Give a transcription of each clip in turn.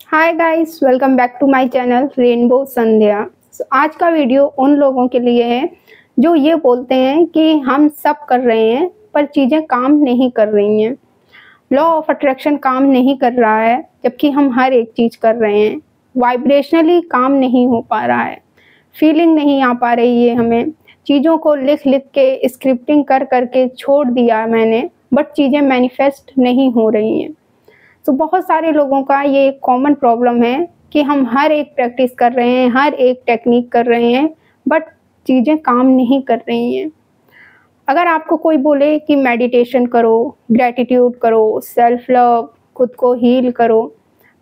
Hi guys, welcome back to my channel Rainbow Sandhya. आज का video उन लोगों के लिए है जो ये बोलते हैं कि हम सब कर रहे हैं पर चीज़ें काम नहीं कर रही हैं। लॉ ऑफ अट्रैक्शन काम नहीं कर रहा है जबकि हम हर एक चीज़ कर रहे हैं। वाइब्रेशनली काम नहीं हो पा रहा है, फीलिंग नहीं आ पा रही है हमें। चीज़ों को लिख लिख के स्क्रिप्टिंग कर करके छोड़ दिया मैंने, बट चीज़ें मैनिफेस्ट नहीं हो रही हैं। तो बहुत सारे लोगों का ये एक कॉमन प्रॉब्लम है कि हम हर एक प्रैक्टिस कर रहे हैं, हर एक टेक्निक कर रहे हैं, बट चीज़ें काम नहीं कर रही हैं। अगर आपको कोई बोले कि मेडिटेशन करो, ग्रैटिट्यूड करो, सेल्फ लव, खुद को हील करो,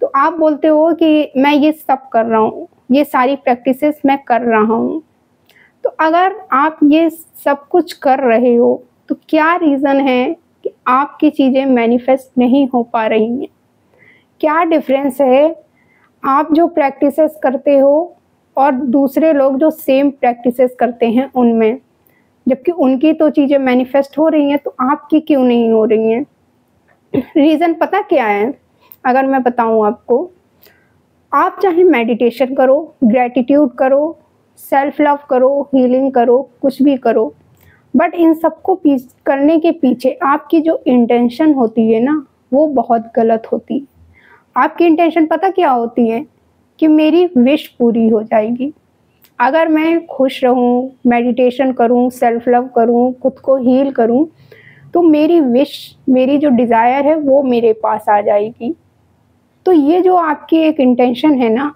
तो आप बोलते हो कि मैं ये सब कर रहा हूँ, ये सारी प्रैक्टिसेस मैं कर रहा हूँ। तो अगर आप ये सब कुछ कर रहे हो तो क्या रीज़न है कि आपकी चीज़ें मैनिफेस्ट नहीं हो पा रही हैं? क्या डिफरेंस है आप जो प्रैक्टिसेस करते हो और दूसरे लोग जो सेम प्रैक्टिसेस करते हैं उनमें? जबकि उनकी तो चीज़ें मैनिफेस्ट हो रही हैं, तो आपकी क्यों नहीं हो रही हैं? रीज़न पता क्या है? अगर मैं बताऊँ आपको, आप चाहे मेडिटेशन करो, ग्रैटिट्यूड करो, सेल्फ लव करो, हीलिंग करो, कुछ भी करो, बट इन सबको करने के पीछे आपकी जो इंटेंशन होती है ना, वो बहुत गलत होती है। आपकी इंटेंशन पता क्या होती है? कि मेरी विश पूरी हो जाएगी। अगर मैं खुश रहूँ, मेडिटेशन करूँ, सेल्फ लव करूँ, खुद को हील करूँ, तो मेरी विश, मेरी जो डिज़ायर है वो मेरे पास आ जाएगी। तो ये जो आपकी एक इंटेंशन है ना,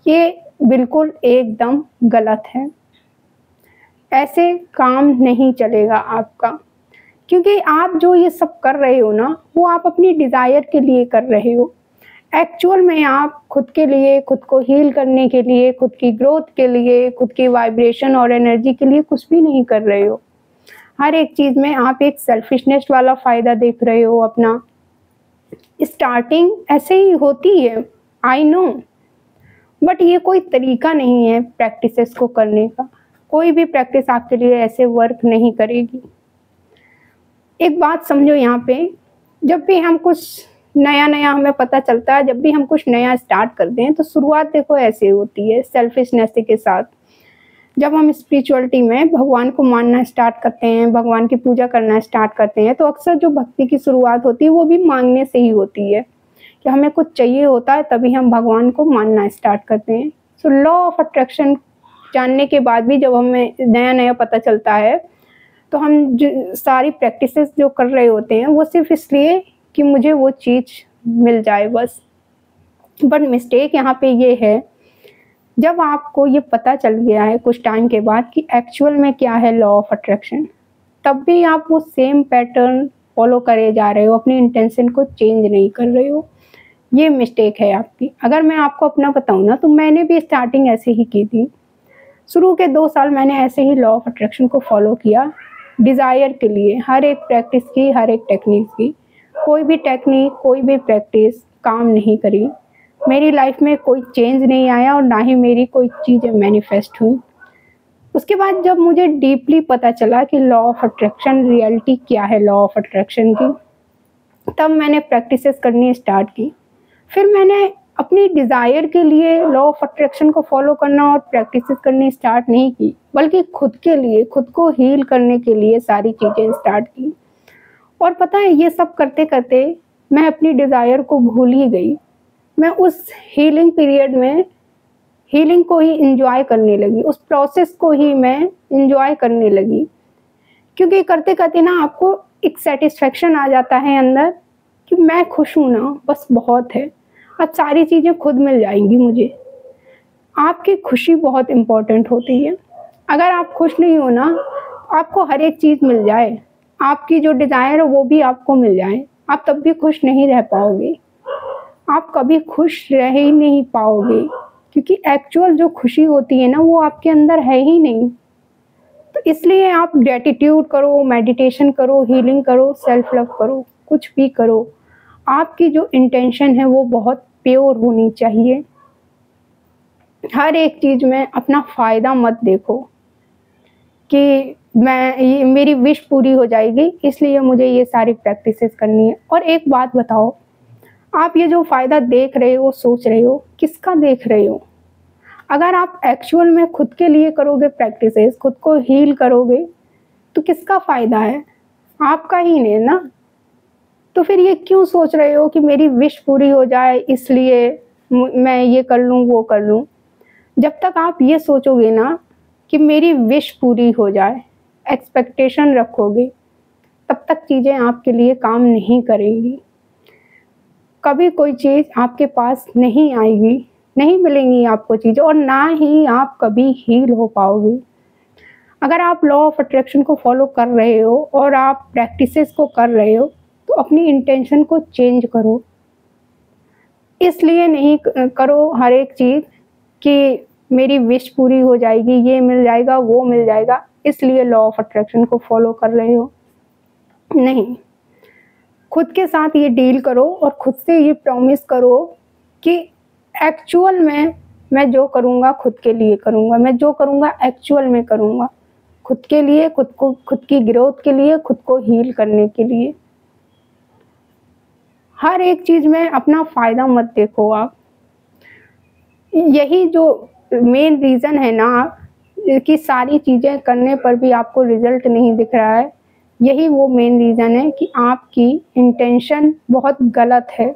ये बिल्कुल एकदम गलत है। ऐसे काम नहीं चलेगा आपका, क्योंकि आप जो ये सब कर रहे हो ना, वो आप अपनी डिज़ायर के लिए कर रहे हो। एक्चुअल में आप खुद के लिए, खुद को हील करने के लिए, खुद की ग्रोथ के लिए, खुद की वाइब्रेशन और एनर्जी के लिए कुछ भी नहीं कर रहे हो। हर एक चीज़ में आप एक सेल्फिशनेस वाला फ़ायदा देख रहे हो अपना। स्टार्टिंग ऐसे ही होती है, आई नो, बट ये कोई तरीका नहीं है प्रैक्टिसेस को करने का। कोई भी प्रैक्टिस आपके लिए ऐसे वर्क नहीं करेगी। एक बात समझो यहाँ पे, जब भी हम कुछ नया-नया हमें पता चलता है, जब भी हम कुछ नया स्टार्ट करते हैं, तो शुरुआत देखो ऐसे होती है सेल्फिशनेस के साथ। जब हम स्पिरिचुअलिटी में भगवान को मानना स्टार्ट करते हैं, भगवान की पूजा करना स्टार्ट करते हैं, तो अक्सर जो भक्ति की शुरुआत होती है वो भी मांगने से ही होती है कि हमें कुछ चाहिए होता है, तभी हम भगवान को मानना स्टार्ट करते हैं। सो लॉ ऑफ अट्रैक्शन जानने के बाद भी जब हमें नया-नया पता चलता है, तो हम जो सारी प्रैक्टिसेस जो कर रहे होते हैं वो सिर्फ इसलिए कि मुझे वो चीज़ मिल जाए बस। बट मिस्टेक यहाँ पे ये है, जब आपको ये पता चल गया है कुछ टाइम के बाद कि एक्चुअल में क्या है लॉ ऑफ अट्रैक्शन, तब भी आप वो सेम पैटर्न फॉलो करे जा रहे हो, अपनी इंटेंशन को चेंज नहीं कर रहे हो। ये मिस्टेक है आपकी। अगर मैं आपको अपना बताऊँ ना, तो मैंने भी स्टार्टिंग ऐसे ही की थी। शुरू के 2 साल मैंने ऐसे ही लॉ ऑफ अट्रैक्शन को फॉलो किया, डिज़ायर के लिए हर एक प्रैक्टिस की, हर एक टेक्निक की। कोई भी टेक्निक, कोई भी प्रैक्टिस काम नहीं करी। मेरी लाइफ में कोई चेंज नहीं आया और ना ही मेरी कोई चीज़ें मैनिफेस्ट हुई। उसके बाद जब मुझे डीपली पता चला कि लॉ ऑफ अट्रैक्शन रियलिटी क्या है लॉ ऑफ अट्रैक्शन की, तब मैंने प्रैक्टिसेस करनी स्टार्ट की। फिर मैंने अपनी डिज़ायर के लिए लॉ ऑफ अट्रैक्शन को फॉलो करना और प्रैक्टिसेस करनी स्टार्ट नहीं की, बल्कि खुद के लिए, खुद को हील करने के लिए सारी चीज़ें स्टार्ट की। और पता है, ये सब करते-करते मैं अपनी डिज़ायर को भूल ही गई। मैं उस हीलिंग पीरियड में हीलिंग को ही एन्जॉय करने लगी, उस प्रोसेस को ही मैं एन्जॉय करने लगी। क्योंकि करते-करते ना आपको एक सैटिस्फैक्शन आ जाता है अंदर कि मैं खुश हूँ ना, बस बहुत है। अब सारी चीज़ें खुद मिल जाएँगी मुझे। आपकी खुशी बहुत इम्पोर्टेंट होती है। अगर आप खुश नहीं हो ना, आपको हर एक चीज़ मिल जाए, आपकी जो डिज़ायर है वो भी आपको मिल जाए, आप तब भी खुश नहीं रह पाओगे। आप कभी खुश रह ही नहीं पाओगे, क्योंकि एक्चुअल जो खुशी होती है ना, वो आपके अंदर है ही नहीं। तो इसलिए आप ग्रैटिट्यूड करो, मेडिटेशन करो, हीलिंग करो, सेल्फ लव करो, कुछ भी करो, आपकी जो इंटेंशन है वो बहुत प्योर होनी चाहिए। हर एक चीज़ में अपना फ़ायदा मत देखो कि ये मेरी विश पूरी हो जाएगी, इसलिए मुझे ये सारी प्रैक्टिसेस करनी है। और एक बात बताओ, आप ये जो फ़ायदा देख रहे हो, सोच रहे हो, किसका देख रहे हो? अगर आप एक्चुअल में खुद के लिए करोगे प्रैक्टिसेस, खुद को हील करोगे, तो किसका फ़ायदा है? आपका ही नहीं ना। तो फिर ये क्यों सोच रहे हो कि मेरी विश पूरी हो जाए इसलिए मैं ये कर लूँ, वो कर लूँ। जब तक आप ये सोचोगे ना कि मेरी विश पूरी हो जाए, एक्सपेक्टेशन रखोगे, तब तक चीज़ें आपके लिए काम नहीं करेंगी। कभी कोई चीज़ आपके पास नहीं आएगी, नहीं मिलेंगी आपको चीज़ें, और ना ही आप कभी हील हो पाओगे। अगर आप लॉ ऑफ अट्रैक्शन को फॉलो कर रहे हो और आप प्रैक्टिसेस को कर रहे हो, तो अपनी इंटेंशन को चेंज करो। इसलिए नहीं करो हर एक चीज़ कि मेरी विश पूरी हो जाएगी, ये मिल जाएगा, वो मिल जाएगा, इसलिए लॉ ऑफ अट्रैक्शन को फॉलो कर रहे हो। नहीं, खुद के साथ ये डील करो और खुद से ये प्रॉमिस करो कि एक्चुअल में मैं जो करूँगा खुद के लिए करूँगा, मैं जो करूँगा एक्चुअल में करूँगा, खुद के लिए, खुद की ग्रोथ के लिए, खुद को हील करने के लिए। हर एक चीज़ में अपना फ़ायदा मत देखो आप। यही जो मेन रीज़न है ना कि सारी चीज़ें करने पर भी आपको रिज़ल्ट नहीं दिख रहा है, यही वो मेन रीज़न है कि आपकी इंटेंशन बहुत गलत है।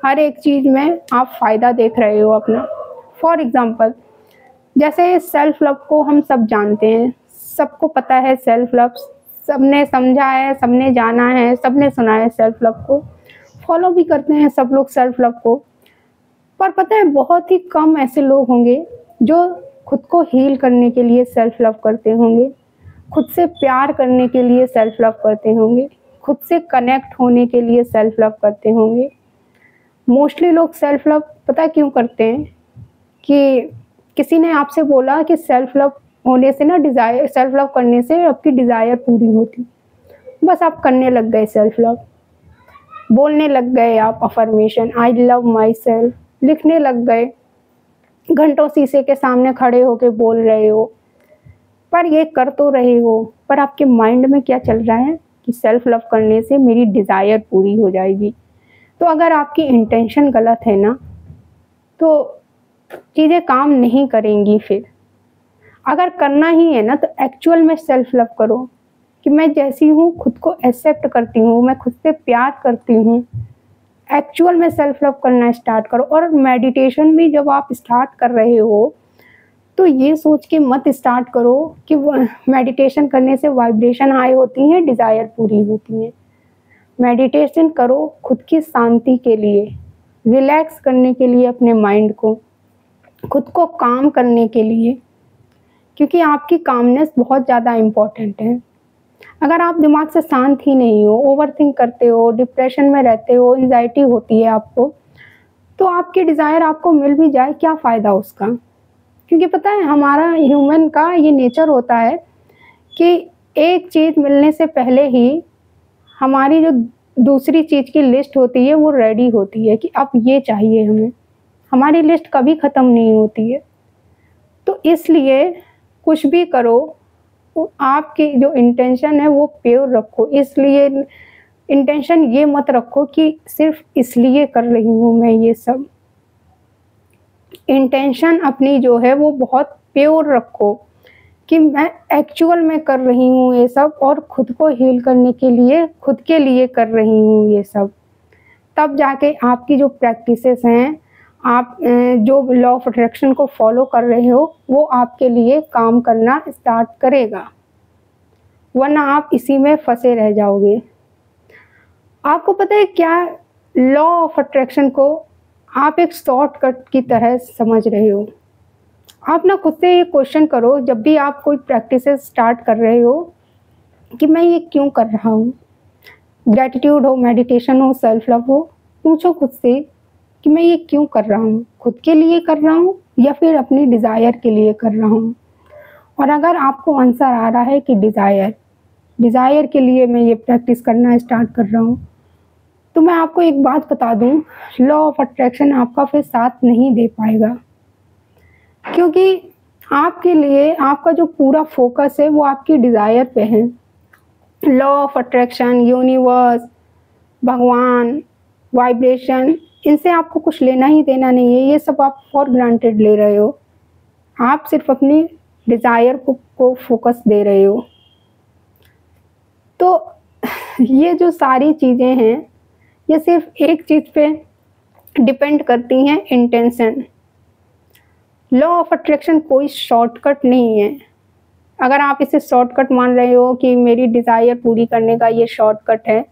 हर एक चीज़ में आप फ़ायदा देख रहे हो अपना। फॉर एग्ज़ाम्पल, जैसे सेल्फ़ लव को हम सब जानते हैं, सबको पता है सेल्फ़ लव, सबने समझा है, सबने जाना है, सबने सुना है सेल्फ़ लव को, फॉलो भी करते हैं सब लोग सेल्फ़ लव को। पर पता है बहुत ही कम ऐसे लोग होंगे जो खुद को हील करने के लिए सेल्फ़ लव करते होंगे, खुद से प्यार करने के लिए सेल्फ़ लव करते होंगे, खुद से कनेक्ट होने के लिए सेल्फ़ लव करते होंगे। मोस्टली लोग सेल्फ़ लव पता क्यों करते हैं कि किसी ने आपसे बोला कि सेल्फ़ लव होने से ना डिज़ायर, सेल्फ़ लव करने से आपकी डिज़ायर पूरी होती, बस आप करने लग गए सेल्फ़ लव, बोलने लग गए आप affirmation, I love my self, लिखने लग गए, घंटों शीशे के सामने खड़े होके बोल रहे हो, पर ये कर तो रहे हो, पर आपके माइंड में क्या चल रहा है कि सेल्फ लव करने से मेरी डिज़ायर पूरी हो जाएगी। तो अगर आपकी इंटेंशन गलत है ना, तो चीज़ें काम नहीं करेंगी। फिर अगर करना ही है ना, तो एक्चुअल में सेल्फ लव करो कि मैं जैसी हूँ खुद को एक्सेप्ट करती हूँ, मैं खुद से प्यार करती हूँ। एक्चुअल में सेल्फ लव करना स्टार्ट करो। और मेडिटेशन भी जब आप स्टार्ट कर रहे हो, तो ये सोच के मत स्टार्ट करो कि मेडिटेशन करने से वाइब्रेशन हाई होती हैं, डिज़ायर पूरी होती हैं। मेडिटेशन करो खुद की शांति के लिए, रिलैक्स करने के लिए अपने माइंड को, खुद को काम करने के लिए, क्योंकि आपकी कामनेस बहुत ज़्यादा इम्पॉर्टेंट है। अगर आप दिमाग से शांत ही नहीं हो, ओवरथिंक करते हो, डिप्रेशन में रहते हो, एंजाइटी होती है आपको, तो आपकी डिज़ायर आपको मिल भी जाए, क्या फ़ायदा उसका? क्योंकि पता है हमारा ह्यूमन का ये नेचर होता है कि एक चीज़ मिलने से पहले ही हमारी जो दूसरी चीज़ की लिस्ट होती है वो रेडी होती है कि अब ये चाहिए हमें। हमारी लिस्ट कभी ख़त्म नहीं होती है। तो इसलिए कुछ भी करो, तो आपकी जो इंटेंशन है वो प्योर रखो। इसलिए इंटेंशन ये मत रखो कि सिर्फ इसलिए कर रही हूँ मैं ये सब। इंटेंशन अपनी जो है वो बहुत प्योर रखो कि मैं एक्चुअल में कर रही हूँ ये सब, और खुद को हील करने के लिए, खुद के लिए कर रही हूँ ये सब। तब जाके आपकी जो प्रैक्टिसेस हैं, आप जो लॉ ऑफ अट्रैक्शन को फॉलो कर रहे हो, वो आपके लिए काम करना स्टार्ट करेगा, वरना आप इसी में फंसे रह जाओगे। आपको पता है क्या, लॉ ऑफ अट्रैक्शन को आप एक शॉर्टकट की तरह समझ रहे हो। आप ना खुद से ये क्वेश्चन करो जब भी आप कोई प्रैक्टिसेस स्टार्ट कर रहे हो कि मैं ये क्यों कर रहा हूँ। ग्रैटिट्यूड हो, मेडिटेशन हो, सेल्फ लव हो, पूछो खुद से कि मैं ये क्यों कर रहा हूँ, खुद के लिए कर रहा हूँ या फिर अपनी डिज़ायर के लिए कर रहा हूँ। और अगर आपको आंसर आ रहा है कि डिज़ायर के लिए मैं ये प्रैक्टिस करना स्टार्ट कर रहा हूँ, तो मैं आपको एक बात बता दूँ, लॉ ऑफ अट्रैक्शन आपका फिर साथ नहीं दे पाएगा, क्योंकि आपके लिए आपका जो पूरा फोकस है वो आपकी डिज़ायर पे है। लॉ ऑफ अट्रैक्शन, यूनिवर्स, भगवान, वाइब्रेशन, इनसे आपको कुछ लेना ही देना नहीं है। ये सब आप फॉर ग्रांटेड ले रहे हो। आप सिर्फ अपनी डिज़ायर को फोकस दे रहे हो। तो ये जो सारी चीज़ें हैं, ये सिर्फ एक चीज़ पे डिपेंड करती हैं, इंटेंशन। लॉ ऑफ अट्रैक्शन कोई शॉर्टकट नहीं है। अगर आप इसे शॉर्टकट मान रहे हो कि मेरी डिज़ायर पूरी करने का ये शॉर्टकट है,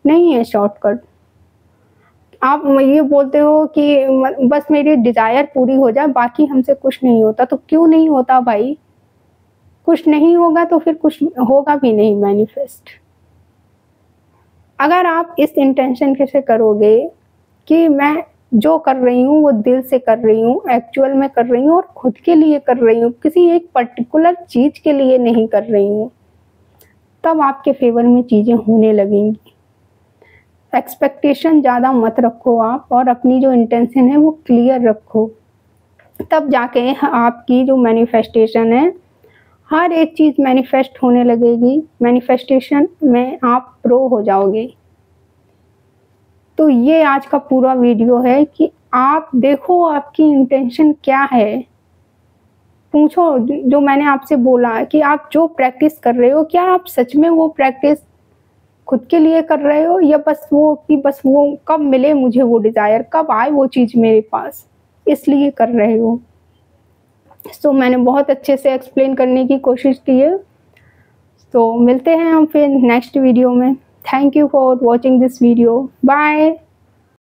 नहीं है शॉर्टकट। आप ये बोलते हो कि बस मेरी डिज़ायर पूरी हो जाए, बाकी हमसे कुछ नहीं होता। तो क्यों नहीं होता भाई? कुछ नहीं होगा तो फिर कुछ होगा भी नहीं मैनिफेस्ट। अगर आप इस इंटेंशन से करोगे कि मैं जो कर रही हूँ वो दिल से कर रही हूँ, एक्चुअल में कर रही हूँ और खुद के लिए कर रही हूँ, किसी एक पर्टिकुलर चीज़ के लिए नहीं कर रही हूँ, तब आपके फेवर में चीज़ें होने लगेंगी। एक्सपेक्टेशन ज़्यादा मत रखो आप, और अपनी जो इंटेंशन है वो क्लियर रखो। तब जाके आपकी जो मैनिफेस्टेशन है, हर एक चीज़ मैनिफेस्ट होने लगेगी। मैनिफेस्टेशन में आप प्रो हो जाओगे। तो ये आज का पूरा वीडियो है कि आप देखो आपकी इंटेंशन क्या है। पूछो, जो मैंने आपसे बोला कि आप जो प्रैक्टिस कर रहे हो, क्या आप सच में वो प्रैक्टिस खुद के लिए कर रहे हो, या बस वो कब मिले मुझे वो डिज़ायर, कब आए वो चीज़ मेरे पास, इसलिए कर रहे हो। तो मैंने बहुत अच्छे से एक्सप्लेन करने की कोशिश की है। तो मिलते हैं हम फिर नेक्स्ट वीडियो में। Thank you for watching this video. Bye.